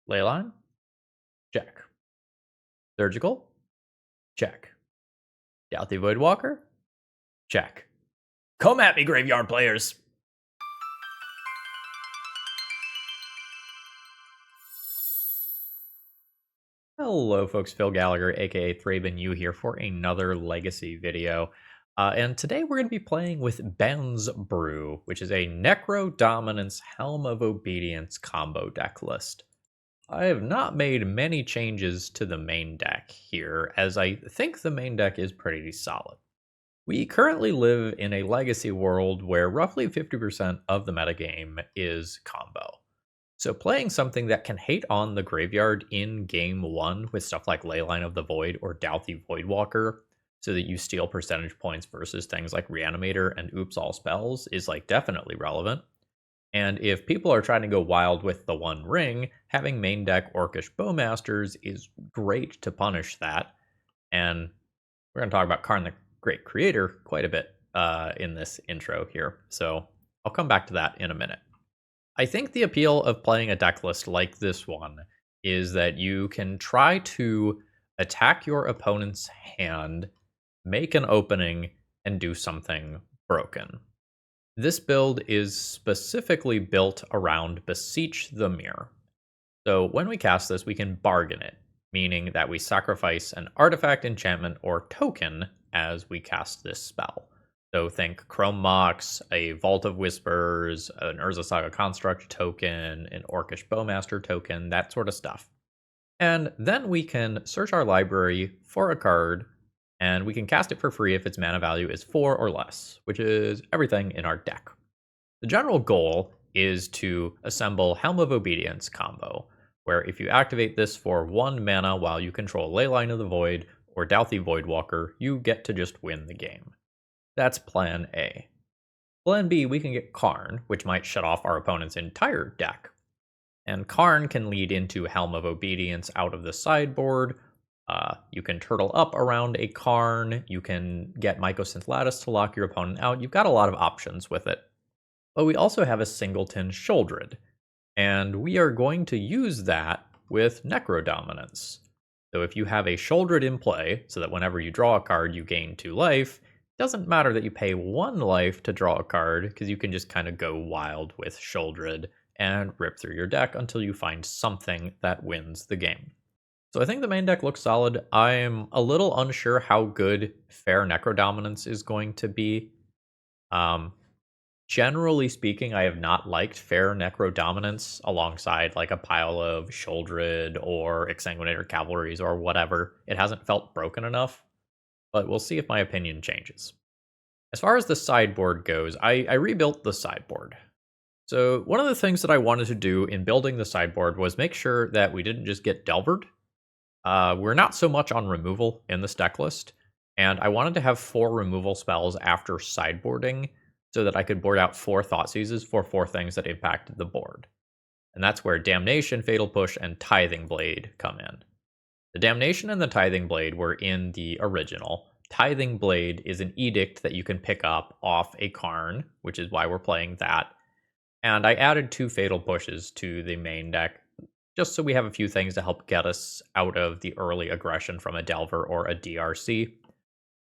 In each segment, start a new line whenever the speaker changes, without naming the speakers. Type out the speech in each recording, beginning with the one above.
Leyline? Check. Surgical? Check. Dauthi Voidwalker? Check. Come at me, graveyard players! Hello folks, Phil Gallagher, aka ThrabenU here for another Legacy video. And today we're going to be playing with Ben's Brew, which is a Necrodominance Helm of Obedience combo deck list. I have not made many changes to the main deck here, as I think the main deck is pretty solid. We currently live in a Legacy world where roughly 50% of the metagame is combo. So playing something that can hate on the graveyard in game 1 with stuff like Leyline of the Void or Dauthi Voidwalker, so that you steal percentage points versus things like Reanimator and Oops All Spells is like definitely relevant. And if people are trying to go wild with the One Ring, having main deck Orcish Bowmasters is great to punish that. And we're going to talk about Karn the Great Creator quite a bit in this intro here, so I'll come back to that in a minute. I think the appeal of playing a deck list like this one is that you can try to attack your opponent's hand, make an opening, and do something broken. This build is specifically built around Beseech the Mirror. So when we cast this, we can bargain it, meaning that we sacrifice an artifact, enchantment, or token as we cast this spell. So think Chrome Mox, a Vault of Whispers, an Urza Saga Construct token, an Orcish Bowmaster token, that sort of stuff. And then we can search our library for a card, and we can cast it for free if its mana value is 4 or less, which is everything in our deck. The general goal is to assemble Helm of Obedience combo, where if you activate this for 1 mana while you control Leyline of the Void or Dauthi Voidwalker, you get to just win the game. That's plan A. Plan B, we can get Karn, which might shut off our opponent's entire deck. And Karn can lead into Helm of Obedience out of the sideboard. You can turtle up around a Karn. You can get Mycosynth Lattice to lock your opponent out. You've got a lot of options with it. But we also have a singleton Sheoldred. And we are going to use that with Necrodominance. So if you have a Sheoldred in play, so that whenever you draw a card you gain 2 life, doesn't matter that you pay 1 life to draw a card, because you can just kind of go wild with Sheoldred and rip through your deck until you find something that wins the game. So I think the main deck looks solid. I'm a little unsure how good Fair Necrodominance is going to be. Generally speaking, I have not liked Fair Necrodominance alongside like a pile of Sheoldred or Exsanguinator Cavalries or whatever. It hasn't felt broken enough. But we'll see if my opinion changes. As far as the sideboard goes, I rebuilt the sideboard. So one of the things that I wanted to do in building the sideboard was make sure that we didn't just get Delvered. We're not so much on removal in this deck list, and I wanted to have 4 removal spells after sideboarding so that I could board out 4 Thoughtseizes for 4 things that impacted the board. And that's where Damnation, Fatal Push, and Tithing Blade come in. The Damnation and the Tithing Blade were in the original. Tithing Blade is an edict that you can pick up off a Karn, which is why we're playing that. And I added 2 Fatal Pushes to the main deck, just so we have a few things to help get us out of the early aggression from a Delver or a DRC.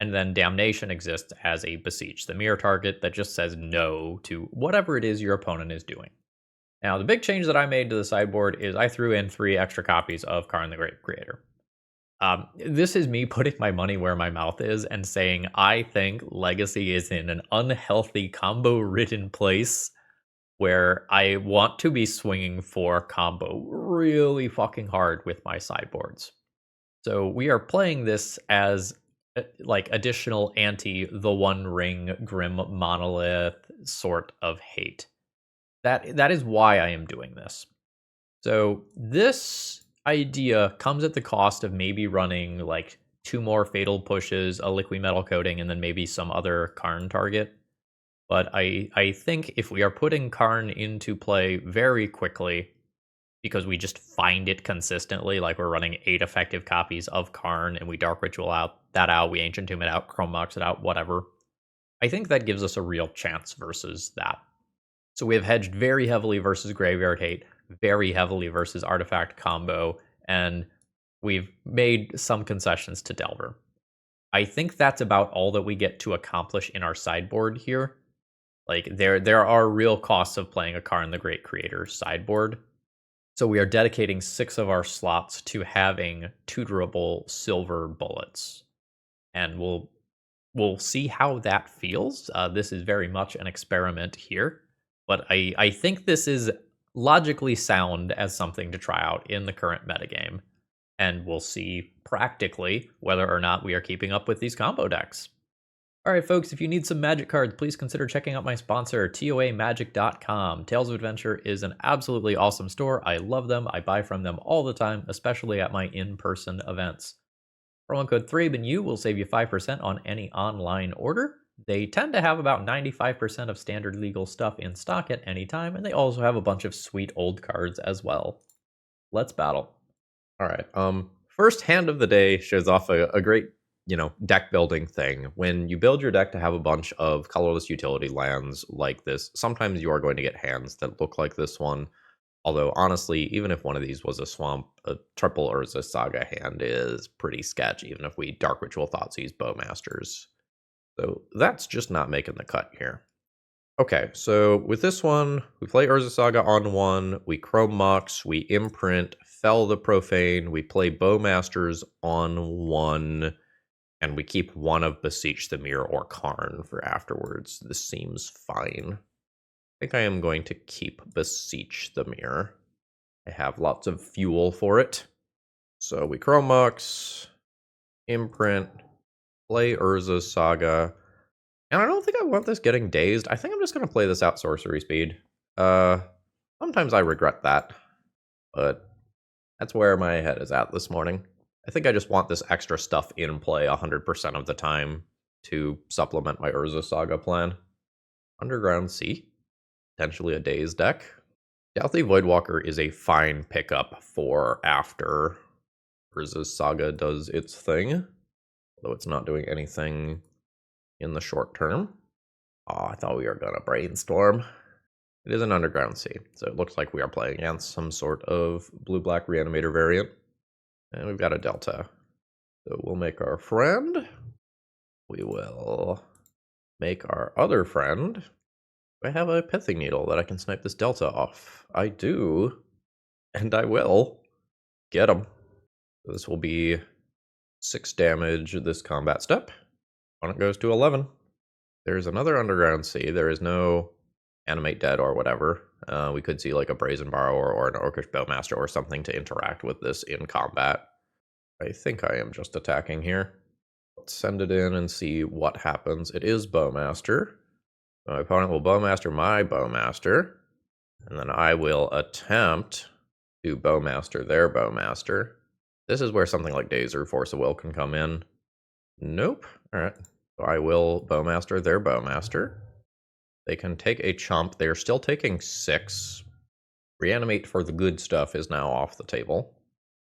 And then Damnation exists as a Beseech the Mirror target that just says no to whatever it is your opponent is doing. Now, the big change that I made to the sideboard is I threw in 3 extra copies of Karn the Great Creator. This is me putting my money where my mouth is and saying I think Legacy is in an unhealthy combo-ridden place where I want to be swinging for combo really fucking hard with my sideboards. So we are playing this as like additional anti-the One Ring Grim Monolith sort of hate. That is why I am doing this. So this idea comes at the cost of maybe running like 2 more Fatal Pushes, a Liquid Metal Coating, and then maybe some other Karn target. But I think if we are putting Karn into play very quickly, because we just find it consistently, like we're running 8 effective copies of Karn, and we Dark Ritual out, we Ancient Tomb it out, Chrome Mox it out, whatever, I think that gives us a real chance versus that. So we have hedged very heavily versus Graveyard Hate, very heavily versus artifact combo, and we've made some concessions to Delver. I think that's about all that we get to accomplish in our sideboard here. Like there are real costs of playing a Karn the Great Creator sideboard. So we are dedicating 6 of our slots to having tutorable silver bullets. And we'll see how that feels. This is very much an experiment here. But I think this is logically sound as something to try out in the current metagame. And we'll see practically whether or not we are keeping up with these combo decks. Alright folks, if you need some Magic cards, please consider checking out my sponsor, TOAMagic.com. Tales of Adventure is an absolutely awesome store. I love them. I buy from them all the time, especially at my in-person events. Promo code ThrabenU will save you 5% on any online order. They tend to have about 95% of standard legal stuff in stock at any time, and they also have a bunch of sweet old cards as well. Let's battle.
Alright, first hand of the day shows off a great deck building thing. When you build your deck to have a bunch of colorless utility lands like this, sometimes you are going to get hands that look like this one. Although, honestly, even if one of these was a swamp, a triple Urza Saga hand is pretty sketch, even if we Dark Ritual Thoughtseize Bowmasters. So that's just not making the cut here. Okay, so with this one, we play Urza Saga on 1, we Chrome Mox, we Imprint, Fell the Profane, we play Bowmasters on 1, and we keep one of Beseech the Mirror or Karn for afterwards. This seems fine. I think I am going to keep Beseech the Mirror. I have lots of fuel for it. So we Chrome Mox, Imprint, play Urza Saga. And I don't think I want this getting dazed. I think I'm just going to play this out sorcery speed. Sometimes I regret that, but that's where my head is at this morning. I think I just want this extra stuff in play 100% of the time to supplement my Urza Saga plan. Underground Sea, potentially a Daze deck. Dauthi Voidwalker is a fine pickup for after Urza Saga does its thing, though it's not doing anything in the short term. Oh, I thought we were going to brainstorm. It is an Underground Sea, so it looks like we are playing against some sort of blue-black Reanimator variant. And we've got a Delta. So we'll make our friend. We will make our other friend. Do I have a Pithing Needle that I can snipe this Delta off? I do. And I will. Get him. So this will be 6 damage this combat step. Opponent goes to 11. There's another Underground Sea. There is no Animate Dead or whatever. We could see like a Brazen Borrower or an Orcish Bowmaster or something to interact with this in combat. I think I am just attacking here. Let's send it in and see what happens. It is Bowmaster. My opponent will Bowmaster my Bowmaster. And then I will attempt to Bowmaster their Bowmaster. This is where something like Daze or Force of Will can come in. Nope. Alright. So I will Bowmaster their Bowmaster. They can take a chump. They are still taking 6. Reanimate for the good stuff is now off the table.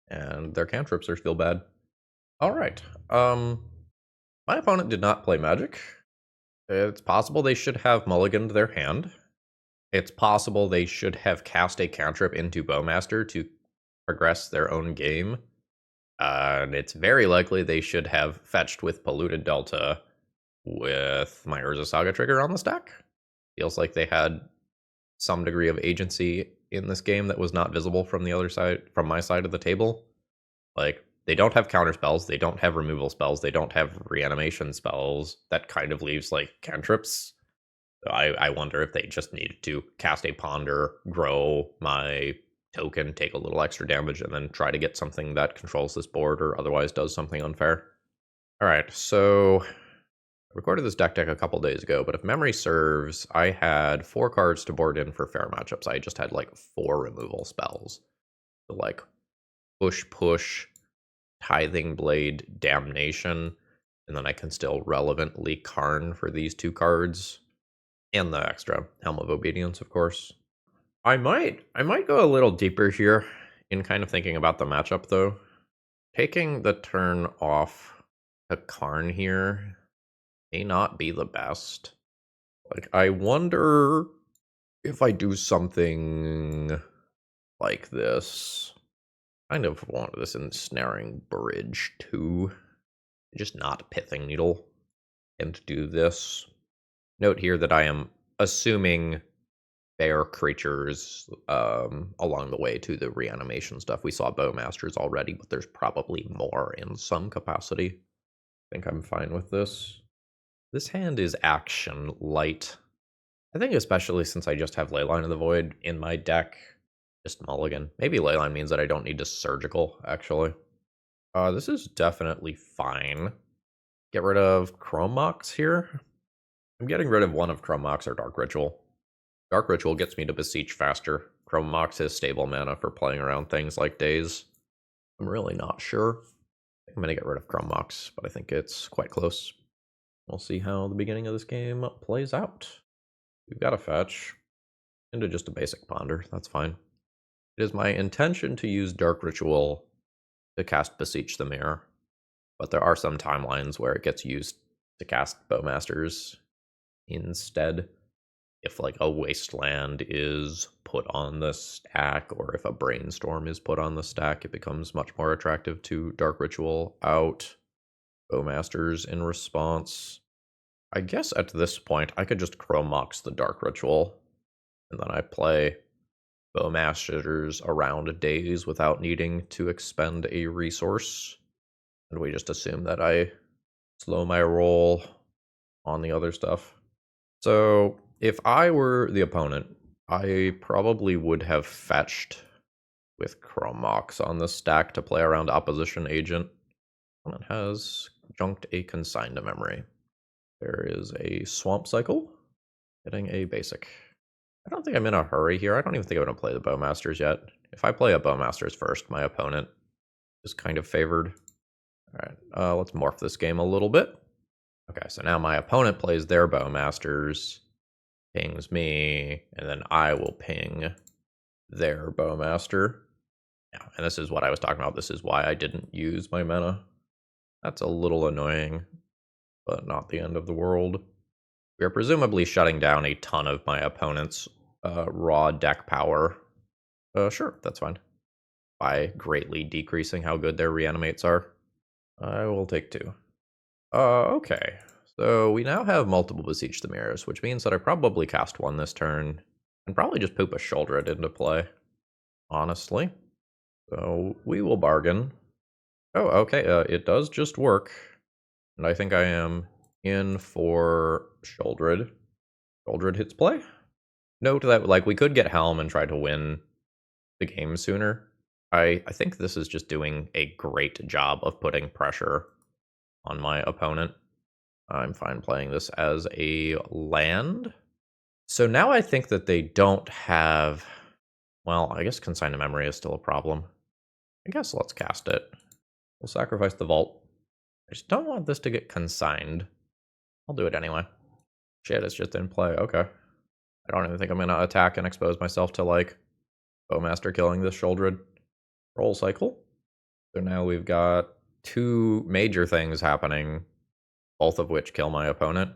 And their cantrips are still bad. Alright. My opponent did not play Magic. It's possible they should have mulliganed their hand. It's possible they should have cast a cantrip into Bowmaster to progress their own game. And it's very likely they should have fetched with Polluted Delta with my Urza Saga trigger on the stack. Feels like they had some degree of agency in this game that was not visible from the other side, from my side of the table. Like, they don't have counter spells, they don't have removal spells, they don't have reanimation spells. That kind of leaves, like, cantrips. So I wonder if they just needed to cast a Ponder, grow my token, take a little extra damage, and then try to get something that controls this board or otherwise does something unfair. Alright, so I recorded this deck a couple days ago, but if memory serves, I had 4 cards to board in for fair matchups. I just had like 4 removal spells. So like push, Tithing Blade, Damnation, and then I can still relevantly Karn for these 2 cards. And the extra Helm of Obedience, of course. I might go a little deeper here in kind of thinking about the matchup, though. Taking the turn off to Karn here may not be the best. Like, I wonder if I do something like this. Kind of want this ensnaring bridge too. Just not pithing needle. And do this. Note here that I am assuming bear creatures along the way to the reanimation stuff. We saw Bowmasters already, but there's probably more in some capacity. I think I'm fine with this. This hand is action light. I think especially since I just have Leyline of the Void in my deck, just mulligan. Maybe Leyline means that I don't need to surgical, actually. This is definitely fine. Get rid of Chrome Mox here. I'm getting rid of one of Chrome Mox or Dark Ritual. Dark Ritual gets me to Beseech faster. Chrome Mox is stable mana for playing around things like Daze. I'm really not sure. I'm going to get rid of Chrome Mox, but I think it's quite close. We'll see how the beginning of this game plays out. We've got a fetch into just a basic ponder. That's fine. It is my intention to use Dark Ritual to cast Beseech the Mirror, but there are some timelines where it gets used to cast Bowmasters instead. If like a Wasteland is put on the stack, or if a Brainstorm is put on the stack, it becomes much more attractive to Dark Ritual out Bowmasters in response. I guess at this point, I could just Chrome Mox the Dark Ritual, and then I play Bowmasters around Daze without needing to expend a resource. And we just assume that I slow my roll on the other stuff. So if I were the opponent, I probably would have fetched with Chrome Mox on the stack to play around Opposition Agent. Opponent has junked a Consign to Memory. There is a Swamp Cycle, getting a basic. I don't think I'm in a hurry here. I don't even think I'm going to play the Bowmasters yet. If I play a Bowmasters first, my opponent is kind of favored. All right, let's morph this game a little bit. Okay, so now my opponent plays their Bowmasters, pings me, and then I will ping their Bowmaster. Yeah, and this is what I was talking about. This is why I didn't use my mana. That's a little annoying, but not the end of the world. We are presumably shutting down a ton of my opponent's raw deck power. Sure, that's fine. By greatly decreasing how good their reanimates are. I will take 2. Okay. So we now have multiple Beseech the Mirrors, which means that I probably cast 1 this turn, and probably just poop a Shouldered into play, honestly. So we will bargain. Oh, okay, it does just work, and I think I am in for Shouldered. Shouldered hits play. Note that like we could get Helm and try to win the game sooner. I think this is just doing a great job of putting pressure on my opponent. I'm fine playing this as a land. So now I think that they don't have... Well, I guess Consign to Memory is still a problem. I guess let's cast it. We'll sacrifice the Vault. I just don't want this to get consigned. I'll do it anyway. Shit, it's just in play. Okay. I don't even think I'm going to attack and expose myself to, like, Bowmaster killing this Shouldered. Roll cycle. So now we've got 2 major things happening, both of which kill my opponent.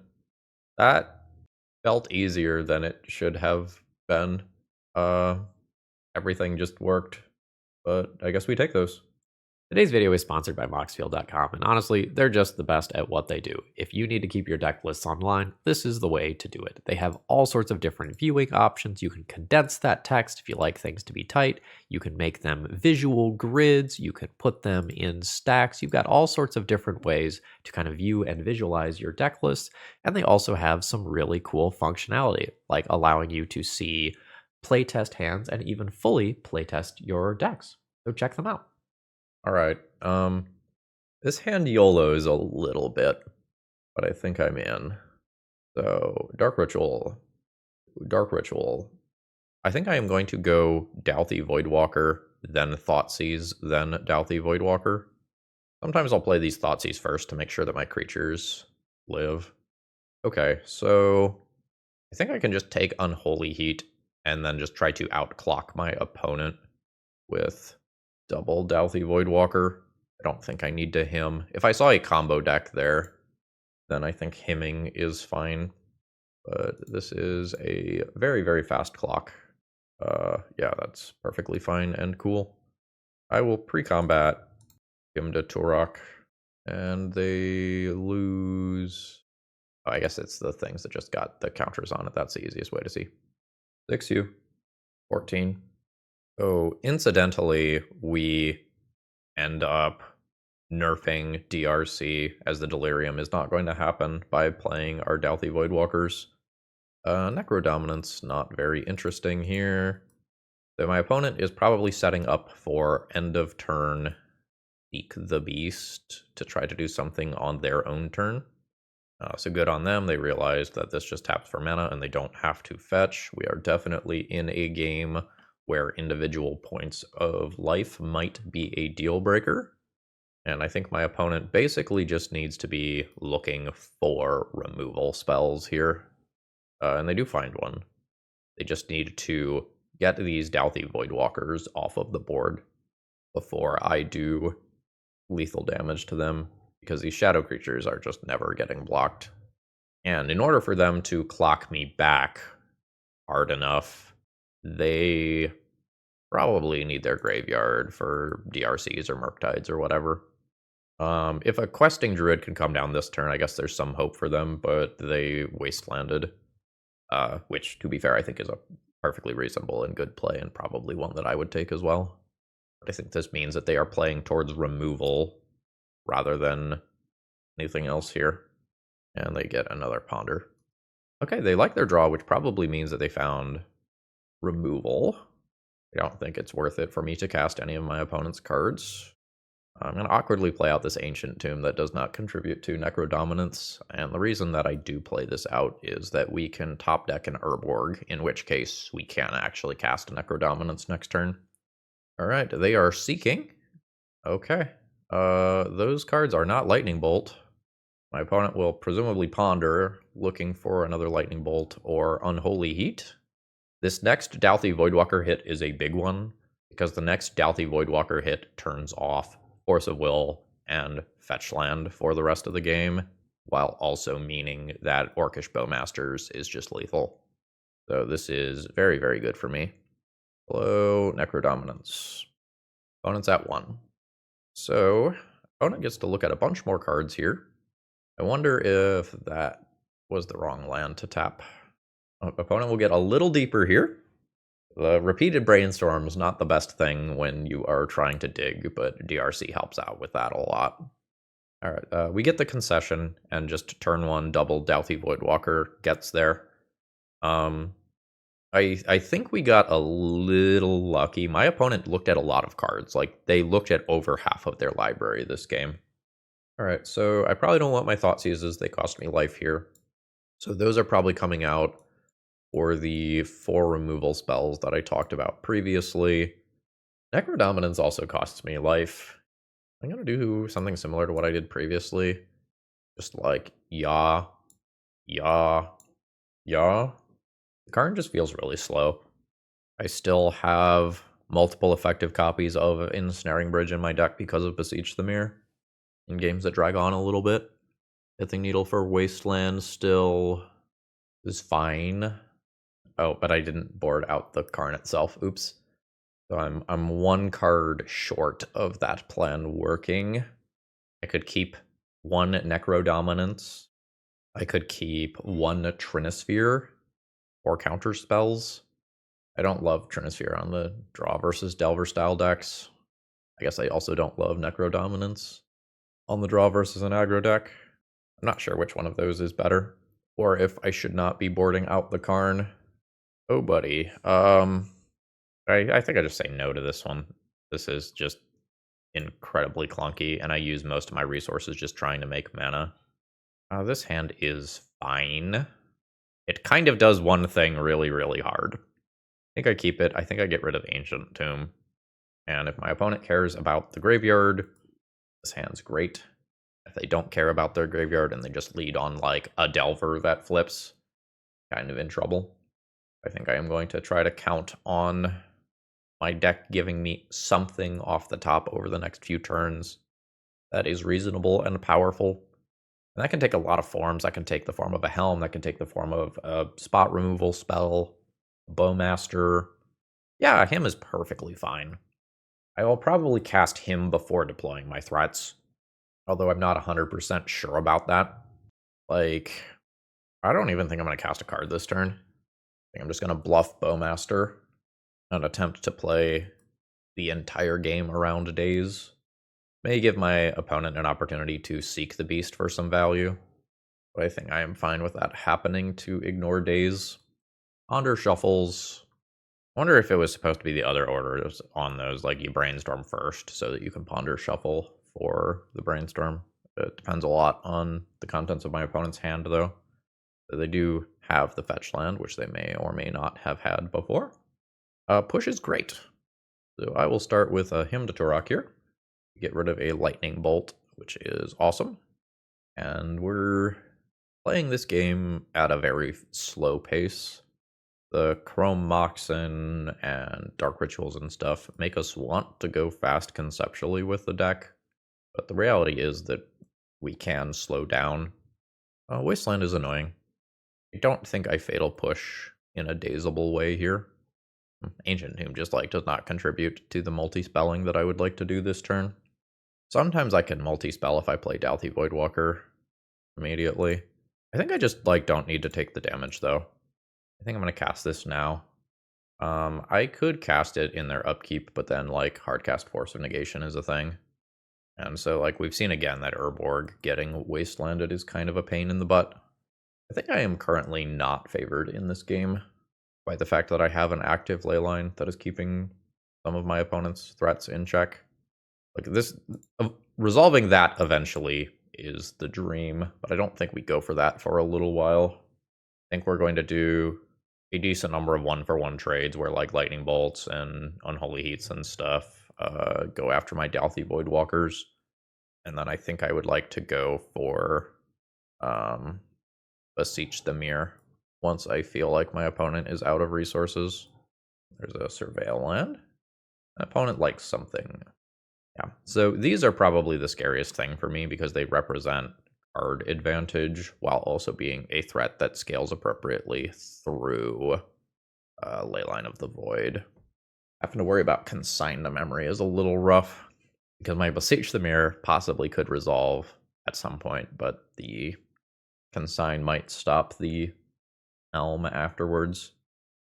That felt easier than it should have been. Everything just worked, but I guess we take those. Today's video is sponsored by Moxfield.com, and honestly, they're just the best at what they do. If you need to keep your deck lists online, this is the way to do it. They have all sorts of different viewing options. You can condense that text if you like things to be tight. You can make them visual grids. You can put them in stacks. You've got all sorts of different ways to kind of view and visualize your deck lists, and they also have some really cool functionality, like allowing you to see playtest hands and even fully playtest your decks. So check them out. All right, this hand YOLOs a little bit, but I think I'm in. So, Dark Ritual. I think I am going to go Dauthi Voidwalker, then Thoughtseize, then Dauthi Voidwalker. Sometimes I'll play these Thoughtseize first to make sure that my creatures live. Okay, so I think I can just take Unholy Heat and then just try to outclock my opponent with double Dauthi Voidwalker. I don't think I need to him. If I saw a combo deck there, then I think hemming is fine. But this is a very, very fast clock. Yeah, that's perfectly fine and cool. I will pre-combat him to Turok, and they lose. Oh, I guess it's the things that just got the counters on it. That's the easiest way to see. 6U, 14. Oh, incidentally, we end up nerfing DRC, as the Delirium is not going to happen, by playing our Dauthi Voidwalkers. Necrodominance, not very interesting here. So my opponent is probably setting up for end of turn Seek the Beast to try to do something on their own turn. So good on them. They realized that this just taps for mana and they don't have to fetch. We are definitely in a game where individual points of life might be a deal breaker. And I think my opponent basically just needs to be looking for removal spells here. And they do find one. They just need to get these Dauthi Voidwalkers off of the board before I do lethal damage to them, because these shadow creatures are just never getting blocked. And in order for them to clock me back hard enough, they probably need their graveyard for DRCs or Murktides or whatever. If a questing druid can come down this turn, I guess there's some hope for them, but they wastelanded, which, to be fair, I think is a perfectly reasonable and good play, and probably one that I would take as well. But I think this means that they are playing towards removal rather than anything else here. And they get another Ponder. Okay, they like their draw, which probably means that they found removal. I don't think it's worth it for me to cast any of my opponent's cards. I'm going to awkwardly play out this Ancient Tomb that does not contribute to Necrodominance, and the reason that I do play this out is that we can top deck an Urborg, in which case we can actually cast Necrodominance next turn. Alright, they are seeking. Okay. Those cards are not Lightning Bolt. My opponent will presumably ponder, looking for another Lightning Bolt or Unholy Heat. This next Dauthi Voidwalker hit is a big one, because the next Dauthi Voidwalker hit turns off Force of Will and Fetch Land for the rest of the game, while also meaning that Orcish Bowmasters is just lethal. So this is very, very good for me. Hello, Necrodominance. Opponent's at 1. So, opponent gets to look at a bunch more cards here. I wonder if that was the wrong land to tap. Opponent will get a little deeper here. The repeated brainstorm's not the best thing when you are trying to dig, but DRC helps out with that a lot. Alright, we get the concession, and just turn 1 double Dauthi Voidwalker gets there. I think we got a little lucky. My opponent looked at a lot of cards. Like, they looked at over half of their library this game. Alright, so I probably don't want my Thoughtseizes. They cost me life here. So those are probably coming out for the 4 removal spells that I talked about previously. Necrodominance also costs me life. I'm going to do something similar to what I did previously. Just like, yaw, yaw, yaw. Karn just feels really slow. I still have multiple effective copies of Ensnaring Bridge in my deck because of Beseech the Mirror in games that drag on a little bit. Pithing Needle for Wasteland still is fine. Oh, but I didn't board out the Karn itself. Oops. So I'm 1 card short of that plan working. I could keep 1 Necrodominance. I could keep 1 Trinisphere or counter spells. I don't love Trinisphere on the draw versus Delver style decks. I guess I also don't love Necrodominance on the draw versus an aggro deck. I'm not sure which one of those is better, or if I should not be boarding out the Karn. Oh, buddy. I think I just say no to this one. This is just incredibly clunky, and I use most of my resources just trying to make mana. This hand is fine. It kind of does one thing really, really hard. I think I keep it. I think I get rid of Ancient Tomb. And if my opponent cares about the graveyard, this hand's great. If they don't care about their graveyard and they just lead on like a Delver that flips, kind of in trouble. I think I am going to try to count on my deck giving me something off the top over the next few turns that is reasonable and powerful. And that can take a lot of forms. That can take the form of a Helm. That can take the form of a spot removal spell, a Bowmaster, Yeah, him is perfectly fine. I will probably cast him before deploying my threats, although I'm not 100% sure about that. Like, I don't even think I'm going to cast a card this turn. I think I'm just going to bluff Bowmaster and attempt to play the entire game around days. May give my opponent an opportunity to seek the beast for some value, but I think I am fine with that happening to ignore days. Ponder shuffles. I wonder if it was supposed to be the other orders on those, like you brainstorm first so that you can ponder shuffle for the brainstorm. It depends a lot on the contents of my opponent's hand, though. They do have the fetch land, which they may or may not have had before. Push is great. So I will start with a Hymn to Turok here. Get rid of a Lightning Bolt, which is awesome. And we're playing this game at a very slow pace. The Chrome Moxen and Dark Rituals and stuff make us want to go fast conceptually with the deck, but the reality is that we can slow down. Wasteland is annoying. I don't think I Fatal Push in a dazable way here. Ancient Tomb just does not contribute to the multi-spelling that I would like to do this turn. Sometimes I can multi-spell if I play Dauthi Voidwalker immediately. I think I just don't need to take the damage though. I think I'm going to cast this now. I could cast it in their upkeep, but then hardcast Force of Negation is a thing. And so we've seen again that Urborg getting wastelanded is kind of a pain in the butt. I think I am currently not favored in this game by the fact that I have an active Leyline that is keeping some of my opponent's threats in check. Resolving that eventually is the dream, but I don't think we go for that for a little while. I think we're going to do a decent number of 1-for-1 trades where Lightning Bolts and Unholy Heats and stuff go after my Dauthi Voidwalkers. And then I think I would like to go for Beseech the Mirror once I feel like my opponent is out of resources. There's a Surveil land. My opponent likes something. Yeah, so these are probably the scariest thing for me because they represent card advantage while also being a threat that scales appropriately through Leyline of the Void. Having to worry about Consign to Memory is a little rough because my Beseech the Mirror possibly could resolve at some point, but the Consign might stop the Helm afterwards.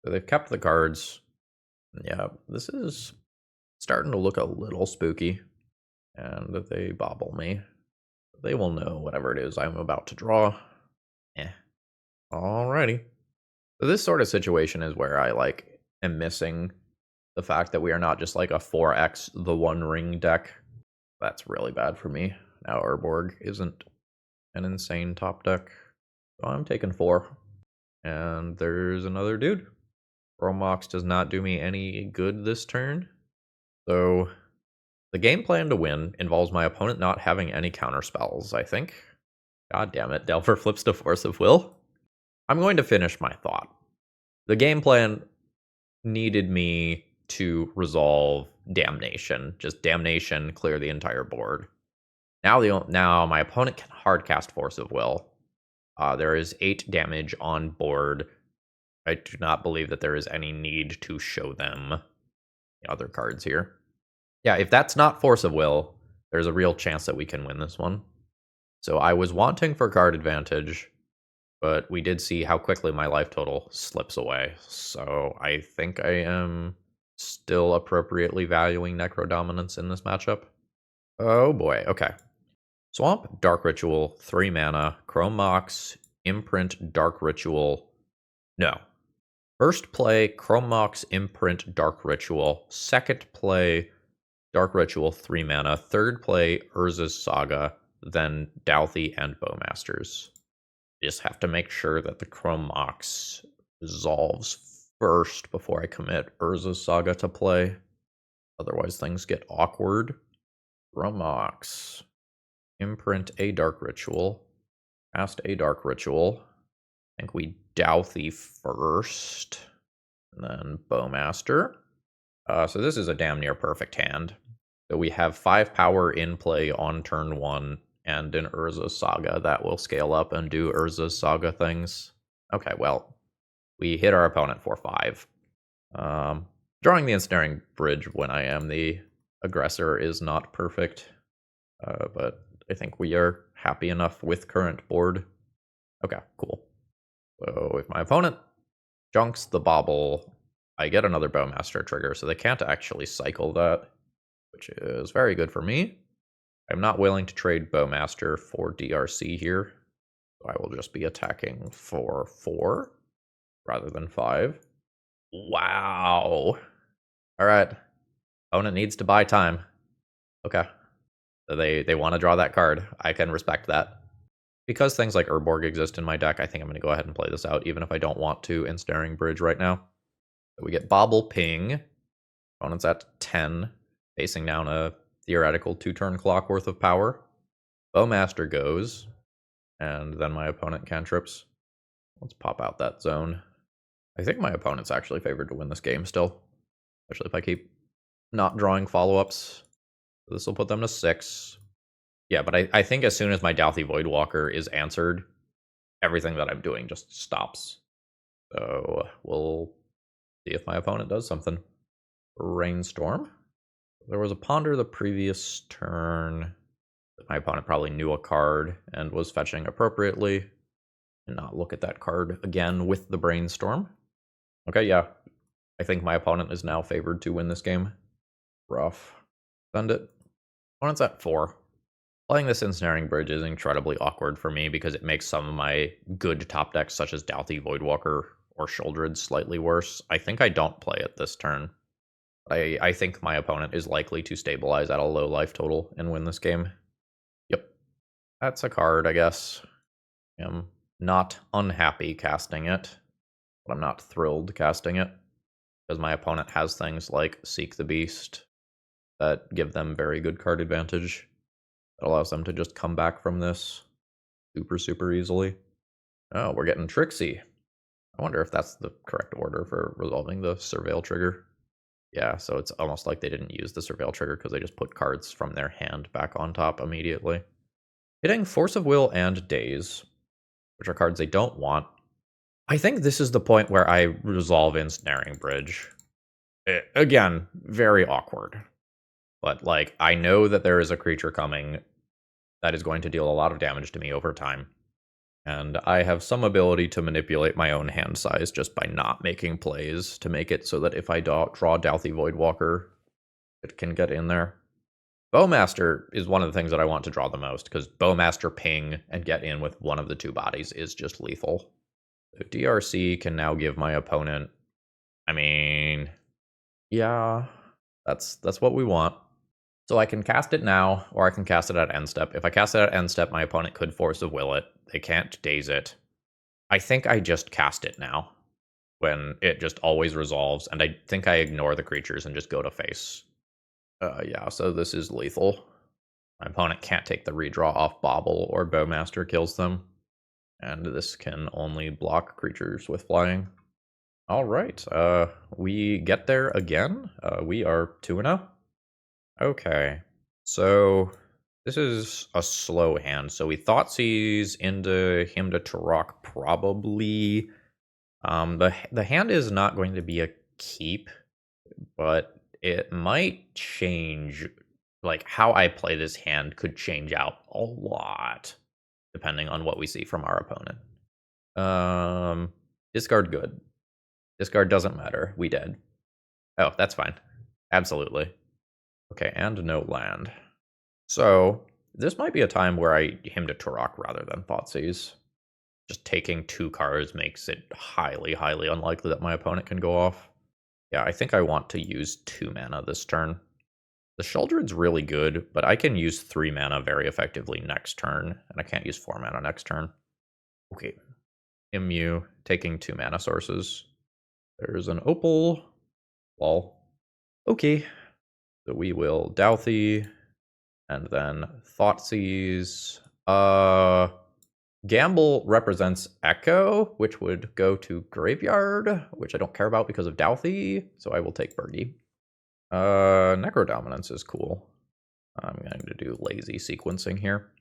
So they've kept the cards. Yeah, this is starting to look a little spooky, and they bobble me. They will know whatever it is I'm about to draw. Alrighty. So this sort of situation is where I am missing the fact that we are not just a 4x the One Ring deck. That's really bad for me. Now Urborg isn't an insane top deck. So I'm taking 4. And there's another dude. Romox does not do me any good this turn. So the game plan to win involves my opponent not having any counter spells, I think. God damn it, Delver flips to Force of Will. I'm going to finish my thought. The game plan needed me to resolve Damnation. Just Damnation, clear the entire board. Now my opponent can hardcast Force of Will. There is 8 damage on board. I do not believe that there is any need to show them the other cards here. Yeah, if that's not Force of Will, there's a real chance that we can win this one. So I was wanting for card advantage, but we did see how quickly my life total slips away. So I think I am still appropriately valuing Necrodominance in this matchup. Oh boy, okay. Swamp, Dark Ritual, 3 mana, Chrome Mox, Imprint, Dark Ritual. No. First play, Chrome Mox, Imprint, Dark Ritual. Second play, Dark Ritual, 3 mana. Third play, Urza's Saga, then Dauthi and Bowmasters. Just have to make sure that the Chrome Mox resolves first before I commit Urza's Saga to play. Otherwise, things get awkward. Chrome Mox. Imprint a Dark Ritual. Cast a Dark Ritual. I think we Dauthi first. And then Bowmaster. So this is a damn near perfect hand. So we have 5 power in play on turn 1 and an Urza's Saga that will scale up and do Urza's Saga things. Okay, well, we hit our opponent for 5. Drawing the Ensnaring Bridge when I am the aggressor is not perfect, but I think we are happy enough with current board. Okay, cool. So if my opponent junks the bauble, I get another Bowmaster trigger, so they can't actually cycle that, which is very good for me. I'm not willing to trade Bowmaster for DRC here, so I will just be attacking for 4 rather than 5. Wow. All right. Opponent needs to buy time. Okay. So they want to draw that card. I can respect that. Because things like Urborg exist in my deck, I think I'm going to go ahead and play this out, even if I don't want to Ensnaring Bridge right now. So we get Bauble Ping. Opponent's at 10, facing down a theoretical 2-turn clock worth of power. Bowmaster goes, and then my opponent cantrips. Let's pop out that zone. I think my opponent's actually favored to win this game still, especially if I keep not drawing follow-ups. So this will put them to 6. Yeah, but I think as soon as my Dauthi Voidwalker is answered, everything that I'm doing just stops. So we'll see if my opponent does something. Rainstorm. There was a Ponder the previous turn. My opponent probably knew a card and was fetching appropriately. And not look at that card again with the Brainstorm. Okay, yeah. I think my opponent is now favored to win this game. Rough. Send it. Opponent's at 4. Playing this Ensnaring Bridge is incredibly awkward for me because it makes some of my good top decks, such as Dauthi Voidwalker or Sheoldred, slightly worse. I think I don't play it this turn. I think my opponent is likely to stabilize at a low life total and win this game. Yep. That's a card, I guess. I'm not unhappy casting it, but I'm not thrilled casting it because my opponent has things like Seek the Beast that give them very good card advantage. That allows them to just come back from this super easily. Oh, we're getting tricksy. I wonder if that's the correct order for resolving the Surveil trigger. Yeah, so it's almost like they didn't use the Surveil trigger because they just put cards from their hand back on top immediately. Hitting Force of Will and Daze, which are cards they don't want. I think this is the point where I resolve Ensnaring Bridge. Again, very awkward. But, like, I know that there is a creature coming that is going to deal a lot of damage to me over time. And I have some ability to manipulate my own hand size just by not making plays to make it so that if I draw Dauthi Voidwalker, it can get in there. Bowmaster is one of the things that I want to draw the most, because Bowmaster ping and get in with one of the 2 bodies is just lethal. So DRC can now give my opponent, I mean, yeah, that's what we want. So I can cast it now, or I can cast it at end step. If I cast it at end step, my opponent could Force of Will it. They can't Daze it. I think I just cast it now, when it just always resolves, and I think I ignore the creatures and just go to face. Yeah, so this is lethal. My opponent can't take the redraw off Bauble, or Bowmaster kills them. And this can only block creatures with flying. Alright, we get there again. We are 2-0. Okay, so this is a slow hand. So we Thoughtseize into Hymn to Turok probably. The hand is not going to be a keep, but it might change. Like, how I play this hand could change out a lot, depending on what we see from our opponent. Discard good. Discard doesn't matter. We dead. Oh, that's fine. Absolutely. Okay, and no land. So this might be a time where I Hymn to Turok rather than Thoughtseize. Just taking 2 cards makes it highly unlikely that my opponent can go off. Yeah, I think I want to use 2 mana this turn. The Sheoldred's really good, but I can use 3 mana very effectively next turn, and I can't use 4 mana next turn. Okay. Immu, taking 2 mana sources. There's an Opal. Lol. Okay. So we will Dauthi, and then Thoughtseize. Gamble represents Echo, which would go to Graveyard, which I don't care about because of Dauthi, so I will take Birdie. Necrodominance is cool. I'm going to do lazy sequencing here.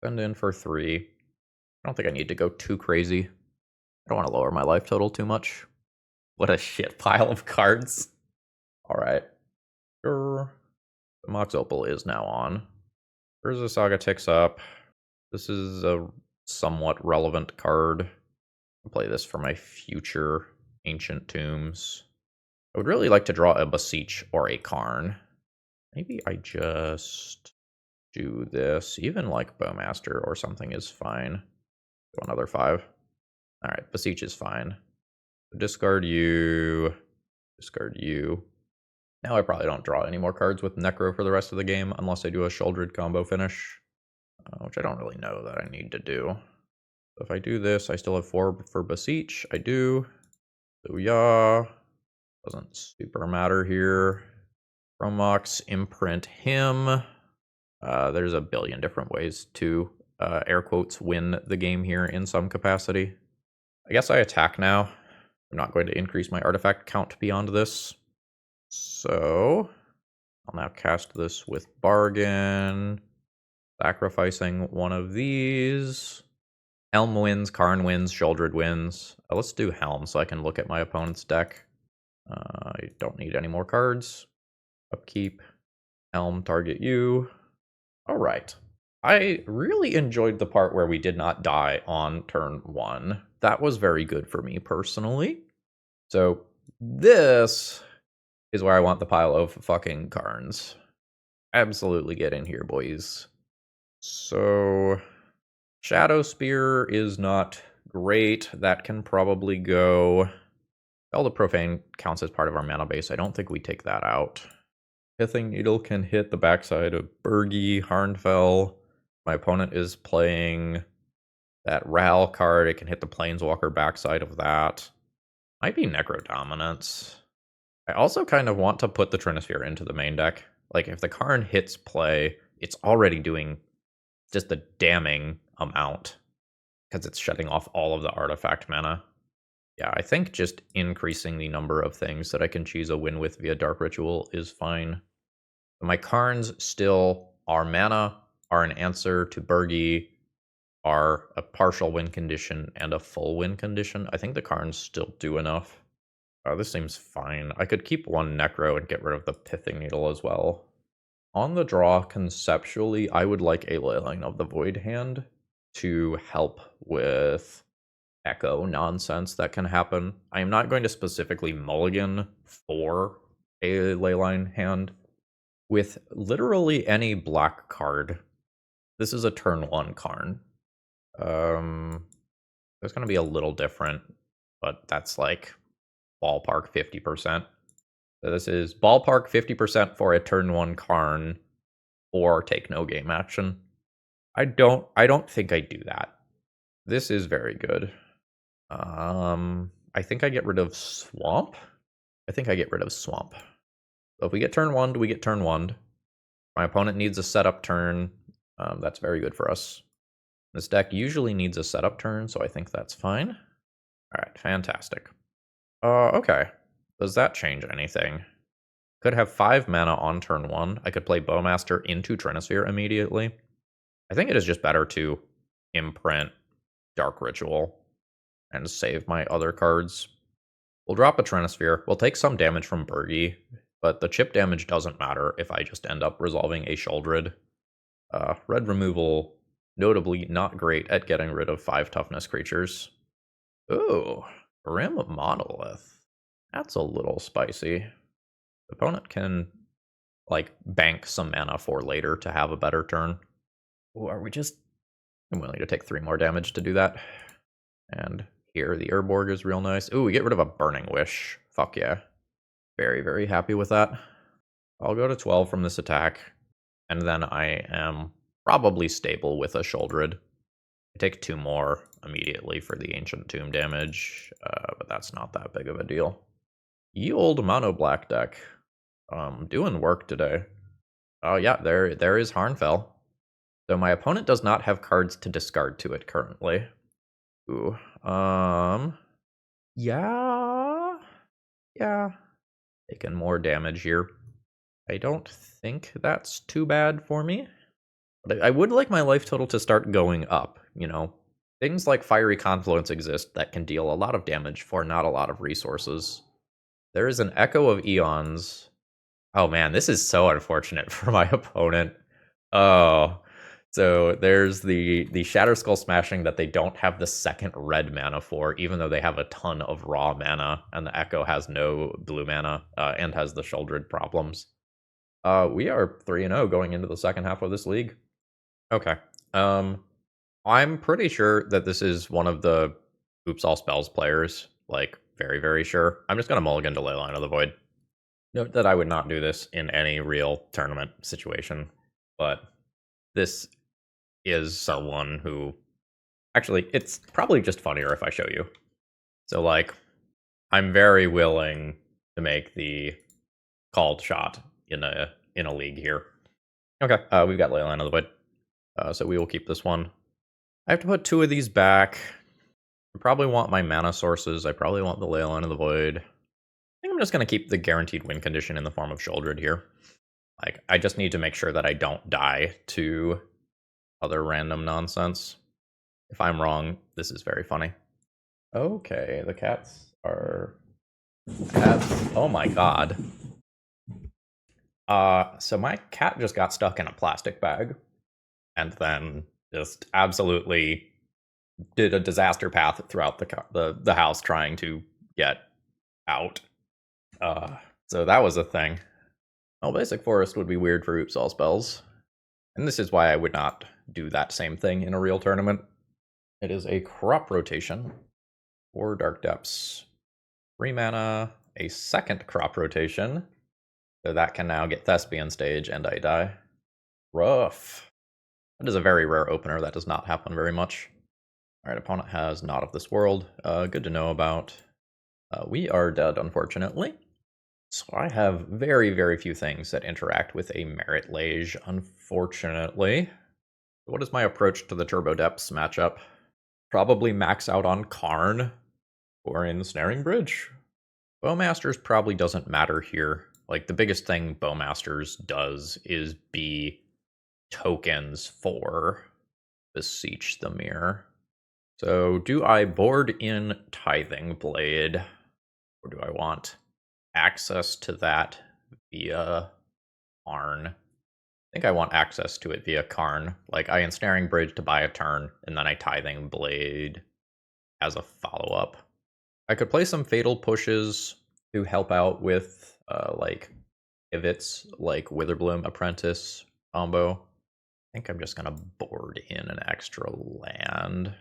Send in for 3. I don't think I need to go too crazy. I don't want to lower my life total too much. What a shit pile of cards. Alright. The Mox Opal is now on. Urza Saga ticks up. This is a somewhat relevant card. I'll play this for my future Ancient Tombs. I would really like to draw a Beseech or a Karn. Maybe I just do this. Even like Bowmaster or something is fine. Go another 5. Alright, Beseech is fine. Discard you. Discard you. Now I probably don't draw any more cards with Necro for the rest of the game unless I do a Shouldered combo finish, which I don't really know that I need to do. So if I do this, I still have 4 for Beseech. I do. So yeah, doesn't super matter here. Chromox, imprint him. There's a billion different ways to, air quotes, win the game here in some capacity. I guess I attack now. I'm not going to increase my artifact count beyond this. So I'll now cast this with Bargain, sacrificing one of these. Helm wins, Karn wins, Shouldered wins. Let's do Helm so I can look at my opponent's deck. I don't need any more cards. Upkeep. Helm, target you. Alright. I really enjoyed the part where we did not die on turn 1. That was very good for me personally. So this is where I want the pile of fucking Karns. Absolutely get in here, boys. So Shadow Spear is not great. That can probably go. All the Profane counts as part of our mana base. I don't think we take that out. Pithing Needle can hit the backside of Bergi, Harnfell. My opponent is playing that Ral card. It can hit the Planeswalker backside of that. Might be Necrodominance. I also kind of want to put the Trinisphere into the main deck. Like, if the Karn hits play, it's already doing just a damning amount because it's shutting off all of the artifact mana. Yeah, I think just increasing the number of things that I can choose a win with via Dark Ritual is fine. But my Karns still are mana, are an answer to Bergi, are a partial win condition and a full win condition. I think the Karns still do enough. This seems fine. I could keep one Necro and get rid of the Pithing Needle as well. On the draw, conceptually, I would like a Leyline of the Void hand to help with echo nonsense that can happen. I am not going to specifically mulligan for a Leyline hand with literally any black card. This is a turn 1 Karn. It's going to be a little different, but that's like ballpark 50%. So this is ballpark 50% for a turn 1 Karn or take no game action. I don't think I do that. This is very good. I think I get rid of Swamp. So if we get turn 1, we get turn 1. My opponent needs a setup turn. That's very good for us. This deck usually needs a setup turn, so I think that's fine. All right, fantastic. Okay. Does that change anything? Could have 5 mana on turn 1. I could play Bowmaster into Trinisphere immediately. I think it is just better to imprint Dark Ritual and save my other cards. We'll drop a Trinisphere. We'll take some damage from Bergi, but the chip damage doesn't matter if I just end up resolving a Shouldered. Red removal, notably not great at getting rid of 5 toughness creatures. Ooh, Grim Monolith. That's a little spicy. The opponent can, like, bank some mana for later to have a better turn. Ooh, are we just... I'm willing to take 3 more damage to do that. And here, the Urborg is real nice. Ooh, we get rid of a Burning Wish. Fuck yeah. Very, very happy with that. I'll go to 12 from this attack. And then I am probably stable with a Shouldered. I take 2 more immediately for the Ancient Tomb damage, but that's not that big of a deal. Ye old Mono Black deck. Doing work today. Oh yeah, there is Harnfell. So my opponent does not have cards to discard to it currently. Ooh, yeah, taking more damage here. I don't think that's too bad for me. But I would like my life total to start going up, you know. Things like Fiery Confluence exist that can deal a lot of damage for not a lot of resources. There is an Echo of Eons
Oh man, this is so unfortunate for my opponent. Oh, so there's the Shatter Skull Smashing that they don't have the second red mana for, even though they have a ton of raw mana, and the Echo has no blue mana and has the Sheoldred problems. We are 3-0 going into the second half of this league. Okay. I'm pretty sure that this is one of the Oops All Spells players. Like, very, very sure. I'm just going to mulligan to Leyline of the Void. Note that I would not do this in any real tournament situation, but this is someone who... Actually, it's probably just funnier if I show you. So, like, I'm very willing to make the called shot in a league here. Okay, we've got Leyline of the Void. So we will keep this one. I have to put 2 of these back. I probably want my mana sources. I probably want the Leyline of the Void. I think I'm just going to keep the guaranteed win condition in the form of Sheoldred here. Like, I just need to make sure that I don't die to other random nonsense. If I'm wrong, this is very funny. Okay, the cats are... Cats. Oh my god. So my cat just got stuck in a plastic bag. And then just absolutely did a disaster path throughout the house trying to get out. So that was a thing. Well, Basic Forest would be weird for Oops All Spells. And this is why I would not do that same thing in a real tournament. It is a crop rotation for Dark Depths. 3 mana, a second crop rotation. So that can now get Thespian Stage and I die. Rough. That is a very rare opener. That does not happen very much. Alright, opponent has Not of This World. Good to know about. We are dead, unfortunately. So I have very, very few things that interact with a Merit Lage, unfortunately. What is my approach to the Turbo Depths matchup? Probably max out on Karn or Ensnaring Bridge. Bowmasters probably doesn't matter here. Like, the biggest thing Bowmasters does is be tokens for Beseech the Mirror. So do I board in Tithing Blade, or do I want access to that via Karn? I think I want access to it via Karn. Like, I Ensnaring Bridge to buy a turn, and then I Tithing Blade as a follow-up. I could play some Fatal Pushes to help out with, like, pivots, like Witherbloom Apprentice combo. I think I'm just going to board in an extra land.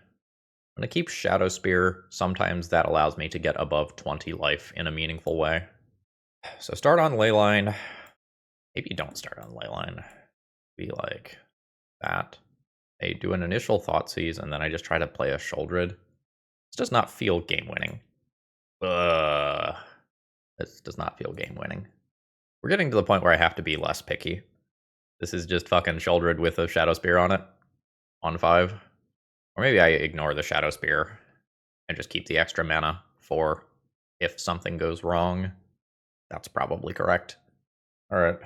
I'm going to keep Shadow Spear. Sometimes that allows me to get above 20 life in a meaningful way. So start on Leyline. Maybe don't start on Leyline. Be like that. I do an initial Thoughtseize, and then I just try to play a Sheoldred. This does not feel game-winning. This does not feel game-winning. We're getting to the point where I have to be less picky. This is just fucking Sheoldred with a Shadow Spear on it. On 5. Or maybe I ignore the Shadow Spear and just keep the extra mana for if something goes wrong. That's probably correct. Alright.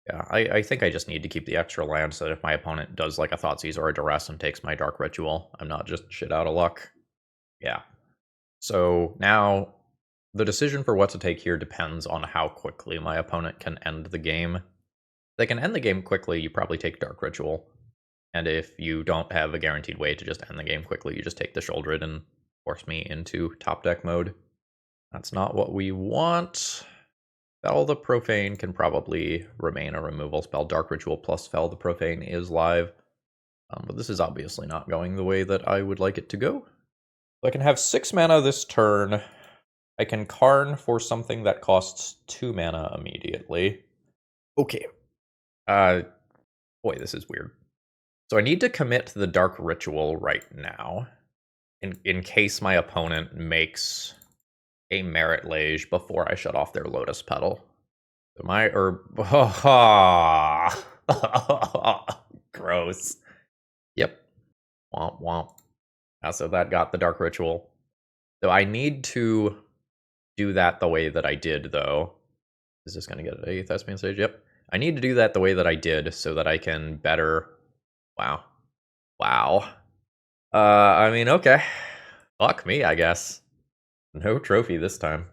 Yeah, I think I just need to keep the extra land so that if my opponent does like a Thoughtseize or a Duress and takes my Dark Ritual, I'm not just shit out of luck. Yeah. So now, the decision for what to take here depends on how quickly my opponent can end the game. If they can end the game quickly, you probably take Dark Ritual. And if you don't have a guaranteed way to just end the game quickly, you just take the Sheoldred and force me into top deck mode. That's not what we want. Fel the Profane can probably remain a removal spell. Dark Ritual plus Fel the Profane is live. But this is obviously not going the way that I would like it to go. So I can have 6 mana this turn. I can Karn for something that costs 2 mana immediately. Okay. Boy, this is weird. So I need to commit to the Dark Ritual right now, in case my opponent makes a Merit Lage before I shut off their Lotus Petal. So my gross. Yep. Womp womp. So that got the Dark Ritual. So I need to do that the way that I did, though. Is this going to get a Thespian Stage? Yep. I need to do that the way that I did so that I can better... Wow. Wow. I mean, okay. Fuck me, I guess. No trophy this time.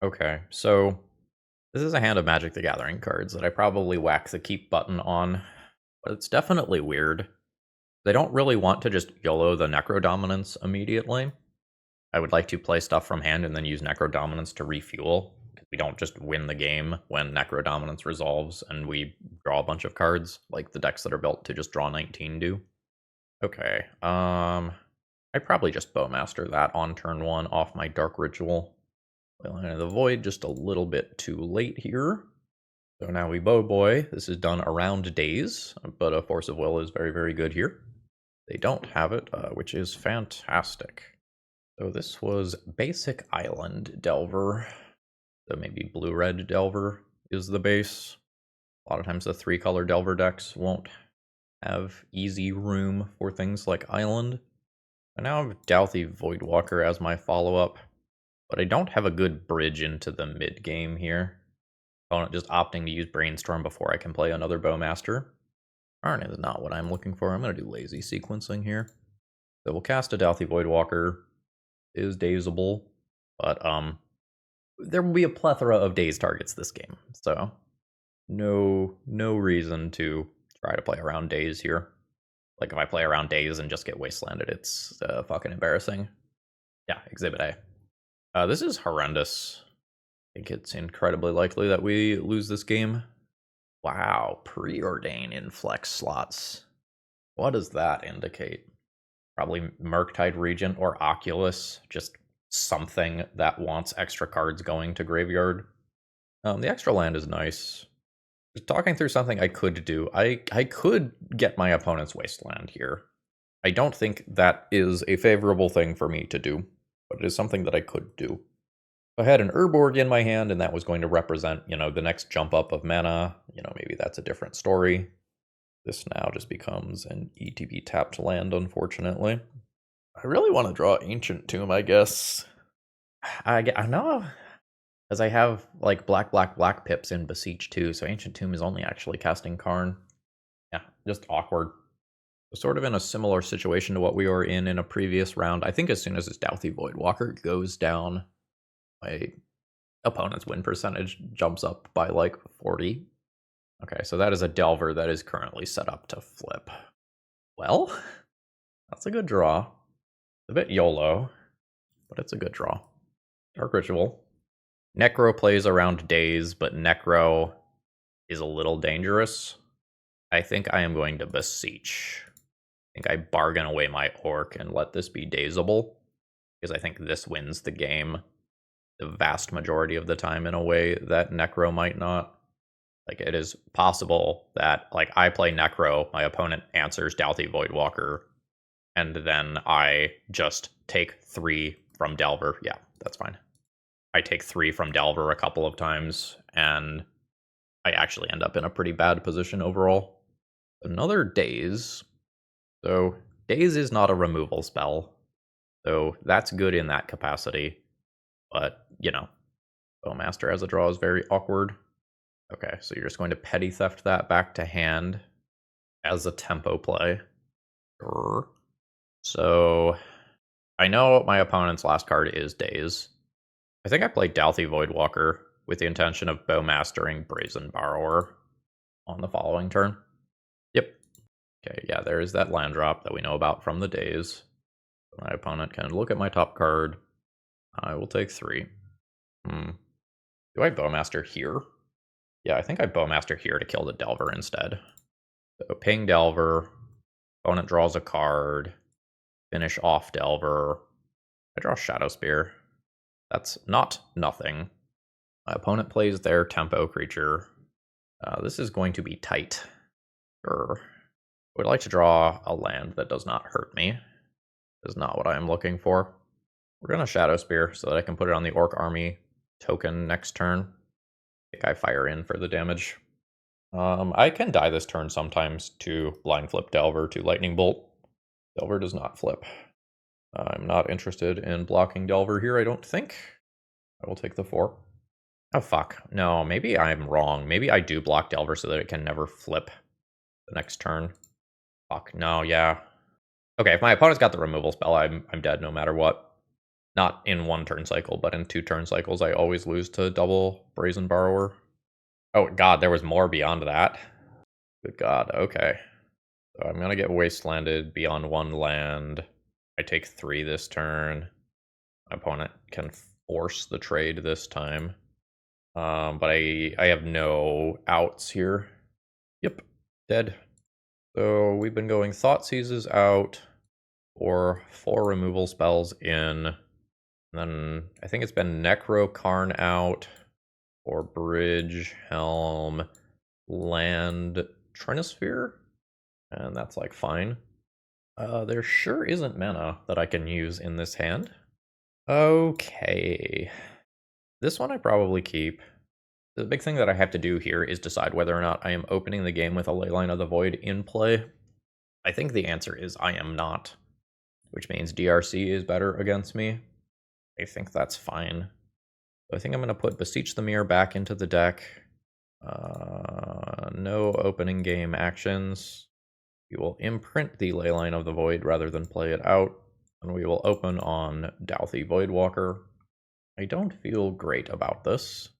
Okay, so This is a hand of Magic the Gathering cards that I probably whack the keep button on, but it's definitely weird. They don't really want to just YOLO the Necrodominance immediately. I would like to play stuff from hand and then use Necrodominance to refuel. We don't just win the game when Necrodominance resolves and we draw a bunch of cards, like the decks that are built to just draw 19 do. Okay, I probably just Bowmaster that on turn 1 off my Dark Ritual. Leyline of the Void just a little bit too late here. So now we Bow Boy. This is done around days, but a Force of Will is very, very good here. They don't have it, which is fantastic. So this was Basic Island Delver. So maybe Blue-Red Delver is the base. A lot of times the 3-color Delver decks won't have easy room for things like Island. I now have Dauthi Voidwalker as my follow-up, but I don't have a good bridge into the mid-game here. Opponent just opting to use Brainstorm before I can play another Bowmaster. Karn is not what I'm looking for. I'm going to do lazy sequencing here. So we'll cast a Dauthi Voidwalker. Is dazeable, but there will be a plethora of daze targets this game, so no reason to try to play around daze here. Like if I play around daze and just get wastelanded, it's fucking embarrassing. Yeah, Exhibit A. This is horrendous. I think it's incredibly likely that we lose this game. Wow, preordain in flex slots. What does that indicate? Probably Murktide Regent or Oculus, just something that wants extra cards going to graveyard. The extra land is nice. Just talking through something I could do. I could get my opponent's wasteland here. I don't think that is a favorable thing for me to do, but it is something that I could do. I had an Urborg in my hand, and that was going to represent, the next jump up of mana. Maybe that's a different story. This now just becomes an ETB tapped land, unfortunately. I really want to draw Ancient Tomb, I guess. I know, because I have like black pips in Beseech too, so Ancient Tomb is only actually casting Karn. Yeah, just awkward. Sort of in a similar situation to what we were in a previous round. I think as soon as this Dauthi Voidwalker goes down, my opponent's win percentage jumps up by like 40. Okay, so that is a Delver that is currently set up to flip. Well, that's a good draw. A bit YOLO, but it's a good draw. Dark Ritual. Necro plays around days, but Necro is a little dangerous. I think I am going to Beseech. I think I bargain away my Orc and let this be dazeable, because I think this wins the game the vast majority of the time in a way that Necro might not. Like, it is possible that, like, I play Necro, my opponent answers Dauthi Voidwalker, and then I just take 3 from Delver. Yeah, that's fine. I take 3 from Delver a couple of times, and I actually end up in a pretty bad position overall. Another Daze. So, Daze is not a removal spell, so that's good in that capacity. But, Bowmaster as a draw is very awkward. Okay, so you're just going to Petty Theft that back to hand as a tempo play. Sure. So, I know my opponent's last card is Daze. I think I played Dauthi Voidwalker with the intention of Bowmastering Brazen Borrower on the following turn. Yep. Okay, yeah, there is that land drop that we know about from the Daze. My opponent can look at my top card. I will take 3. Do I Bowmaster here? Yeah, I think I Bowmaster here to kill the Delver instead. So ping Delver, opponent draws a card, finish off Delver. I draw Shadow Spear. That's not nothing. My opponent plays their tempo creature. This is going to be tight. Sure. I would like to draw a land that does not hurt me. Is not what I am looking for. We're going to Shadow Spear so that I can put it on the Orc Army token next turn. I think I fire in for the damage. I can die this turn sometimes to blind flip Delver to Lightning Bolt. Delver does not flip. I'm not interested in blocking Delver here, I don't think. I will take the 4. Oh, fuck. No, maybe I'm wrong. Maybe I do block Delver so that it can never flip the next turn. Fuck, no, yeah. Okay, if my opponent's got the removal spell, I'm dead no matter what. Not in 1 turn cycle, but in 2 turn cycles, I always lose to double Brazen Borrower.
Oh god, there was more beyond that. Good god, okay. So I'm gonna get wastelanded beyond 1 land. I take 3 this turn. My opponent can force the trade this time. But I have no outs here. Yep, dead. So we've been going Thoughtseizes out, or 4 removal spells in. And then I think it's been Karn out, or Bridge, Helm, Land, Trinosphere, and that's like fine. There sure isn't mana that I can use in this hand. Okay. This one I probably keep. The big thing that I have to do here is decide whether or not I am opening the game with a Leyline of the Void in play. I think the answer is I am not, which means DRC is better against me. I think that's fine. So I think I'm going to put Beseech the Mirror back into the deck. No opening game actions. We will imprint the Leyline of the Void rather than play it out, and we will open on Dauthi Voidwalker. I don't feel great about this.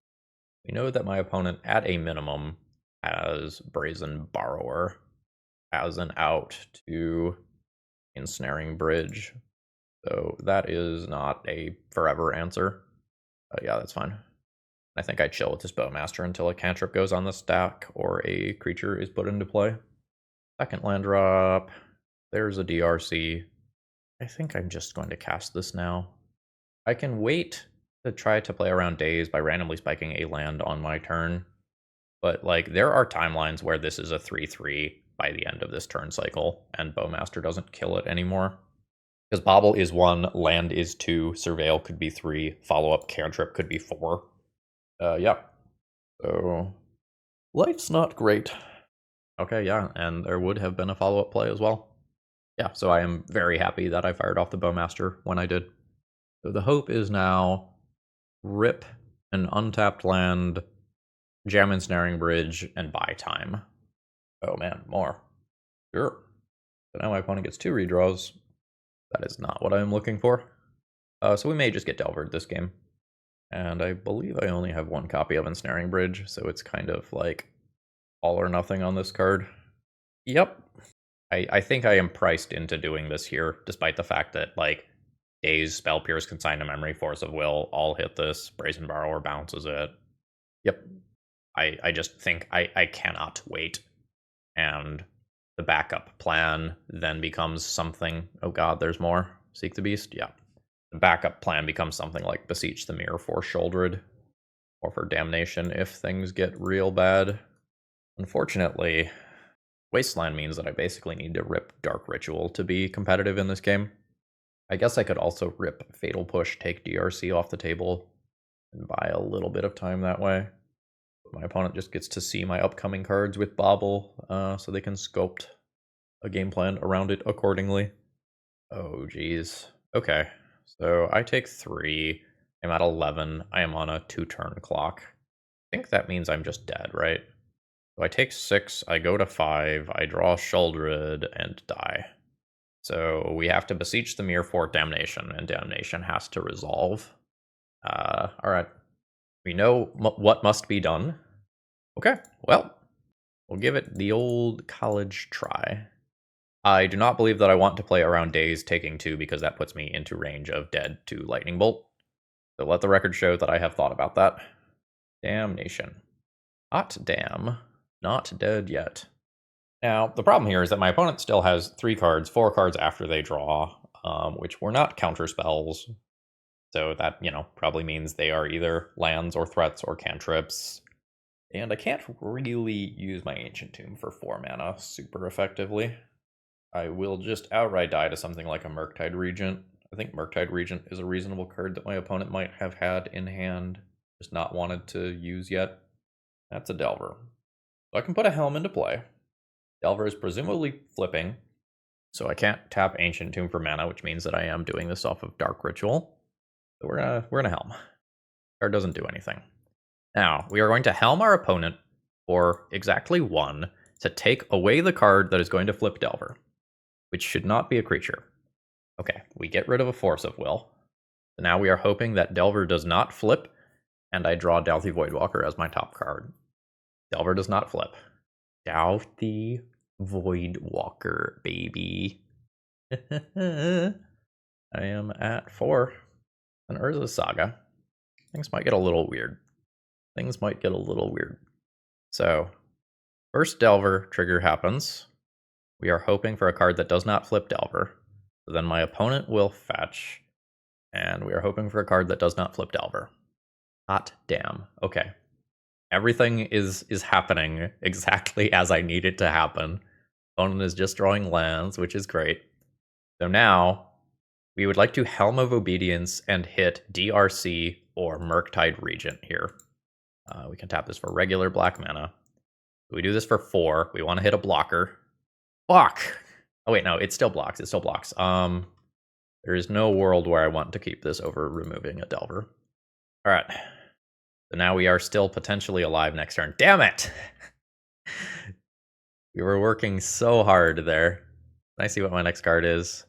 We know that my opponent, at a minimum, has Brazen Borrower as an out to Ensnaring Bridge. So that is not a forever answer. Yeah, that's fine. I think I chill with this Bowmaster until a cantrip goes on the stack or a creature is put into play. Second land drop. There's a DRC. I think I'm just going to cast this now. I can wait to try to play around days by randomly spiking a land on my turn. But like there are timelines where this is a 3/3 by the end of this turn cycle, and Bowmaster doesn't kill it anymore. Because Bobble is 1, land is 2, Surveil could be 3, follow-up cantrip could be 4. Yeah. So life's not great. Okay, yeah, and there would have been a follow-up play as well. Yeah, so I am very happy that I fired off the Bowmaster when I did. So the hope is now rip an untapped land, jam Ensnaring Bridge, and buy time. Oh man, more. Sure. So now my opponent gets 2 redraws. That is not what I am looking for. So we may just get Delvered this game. And I believe I only have 1 copy of Ensnaring Bridge, so it's kind of like all or nothing on this card. Yep. I think I am priced into doing this here, despite the fact that, like, Daze, Spell Pierce, Consign to Memory, Force of Will all hit this. Brazen Borrower bounces it. Yep. I just think I cannot wait. And the backup plan then becomes something. Oh god, there's more. Seek the Beast? Yeah. The backup plan becomes something like Beseech the Mirror for Shouldered, or for Damnation if things get real bad. Unfortunately, Wasteland means that I basically need to rip Dark Ritual to be competitive in this game. I guess I could also rip Fatal Push, take DRC off the table, and buy a little bit of time that way. My opponent just gets to see my upcoming cards with Bobble, so they can sculpt a game plan around it accordingly. Oh, geez. Okay, so I take 3. I'm at 11. I am on a 2-turn clock. I think that means I'm just dead, right? So I take 6, I go to 5, I draw Shouldered, and die. So we have to Beseech the Mirror for Damnation, and Damnation has to resolve. Alright. We know what must be done. Okay, well, we'll give it the old college try. I do not believe that I want to play around Daze taking 2 because that puts me into range of dead to Lightning Bolt. So let the record show that I have thought about that. Damnation. Hot damn. Not dead yet. Now, the problem here is that my opponent still has 3 cards, 4 cards after they draw, which were not counter spells. So that, probably means they are either lands or threats or cantrips. And I can't really use my Ancient Tomb for 4 mana super effectively. I will just outright die to something like a Murktide Regent. I think Murktide Regent is a reasonable card that my opponent might have had in hand, just not wanted to use yet. That's a Delver. So I can put a Helm into play. Delver is presumably flipping, so I can't tap Ancient Tomb for mana, which means that I am doing this off of Dark Ritual. So we're gonna Helm. Card doesn't do anything. Now, we are going to Helm our opponent for exactly 1 to take away the card that is going to flip Delver, which should not be a creature. Okay, we get rid of a Force of Will. So now we are hoping that Delver does not flip, and I draw Dauthi Voidwalker as my top card.
Delver does not flip. Dauthi Voidwalker, baby. I am at 4. An Urza Saga. Things might get a little weird. So, first Delver trigger happens. We are hoping for a card that does not flip Delver. So then my opponent will fetch. And we are hoping for a card that does not flip Delver. Hot damn. Okay. Everything is happening exactly as I need it to happen. Opponent is just drawing lands, which is great. So now, we would like to Helm of Obedience and hit DRC or Murktide Regent here. We can tap this for regular black mana. We do this for 4. We want to hit a blocker. Fuck! Oh wait, no, it still blocks. There is no world where I want to keep this over removing a Delver. Alright. So now we are still potentially alive next turn. Damn it! We were working so hard there. Can I see what my next card is?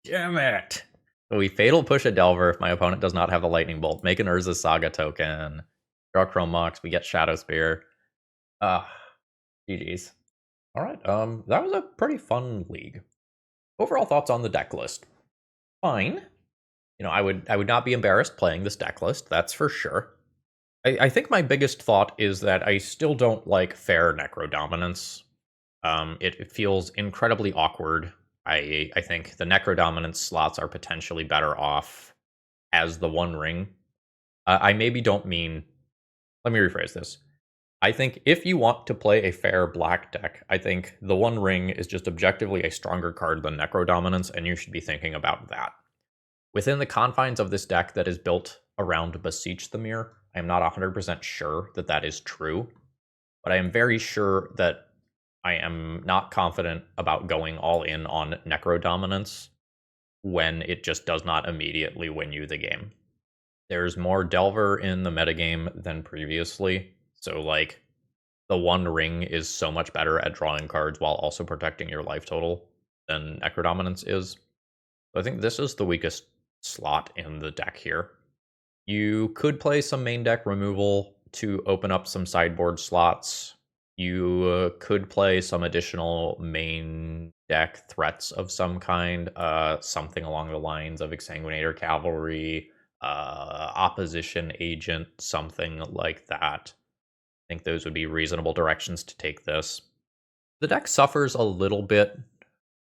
Damn it! So we Fatal Push a Delver if my opponent does not have a Lightning Bolt. Make an Urza Saga token. Draw Chrome Mox. We get Shadow Spear. GG's. Alright, that was a pretty fun league. Overall thoughts on the deck list. Fine. You know, I would not be embarrassed playing this deck list, that's for sure. I think my biggest thought is that I still don't like fair Necrodominance. It feels incredibly awkward. I think the Necrodominance slots are potentially better off as the One Ring. I maybe don't mean... Let me rephrase this. I think if you want to play a fair black deck, I think the One Ring is just objectively a stronger card than Necrodominance, and you should be thinking about that. Within the confines of this deck that is built around Beseech the Mirror, I am not 100% sure that that is true, but I am very sure that I am not confident about going all in on Necrodominance when it just does not immediately win you the game. There's more Delver in the metagame than previously, so like the One Ring is so much better at drawing cards while also protecting your life total than Necrodominance is. So I think this is the weakest slot in the deck here. You could play some main deck removal to open up some sideboard slots. You could play some additional main deck threats of some kind, something along the lines of Exsanguinator Cavalry, Opposition Agent, something like that. I think those would be reasonable directions to take this. The deck suffers a little bit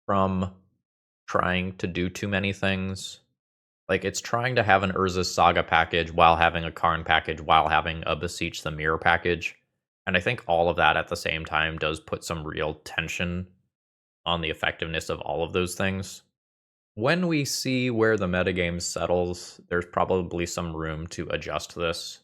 from trying to do too many things. Like, it's trying to have an Urza Saga package while having a Karn package, while having a Beseech the Mirror package. And I think all of that at the same time does put some real tension on the effectiveness of all of those things. When we see where the metagame settles, there's probably some room to adjust this.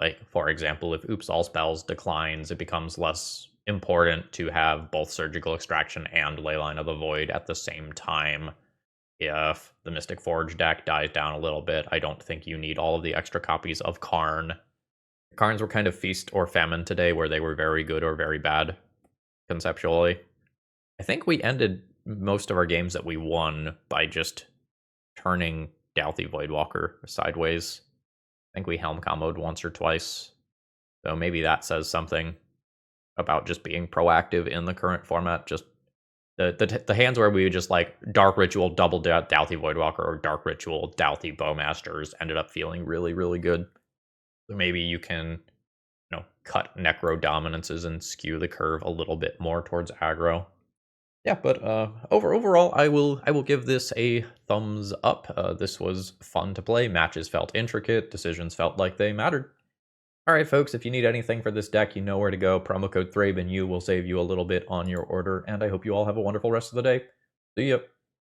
Like, for example, if Oops All Spells declines, it becomes less important to have both Surgical Extraction and Leyline of the Void at the same time. If the Mystic Forge deck dies down a little bit, I don't think you need all of the extra copies of Karn. Karns were kind of feast or famine today, where they were very good or very bad, conceptually. I think we ended most of our games that we won by just turning Dauthi Voidwalker sideways. I think we Helm comboed once or twice, so maybe that says something about just being proactive in the current format. Just the hands where we would just like Dark Ritual double Dauthi Voidwalker or Dark Ritual Dauthi Bowmasters ended up feeling really, really good. So maybe you can, cut Necrodominances and skew the curve a little bit more towards aggro. Yeah, but overall, I will give this a thumbs up. This was fun to play. Matches felt intricate. Decisions felt like they mattered. All right, folks, if you need anything for this deck, you know where to go. Promo code ThrabenU will save you a little bit on your order, and I hope you all have a wonderful rest of the day. See ya.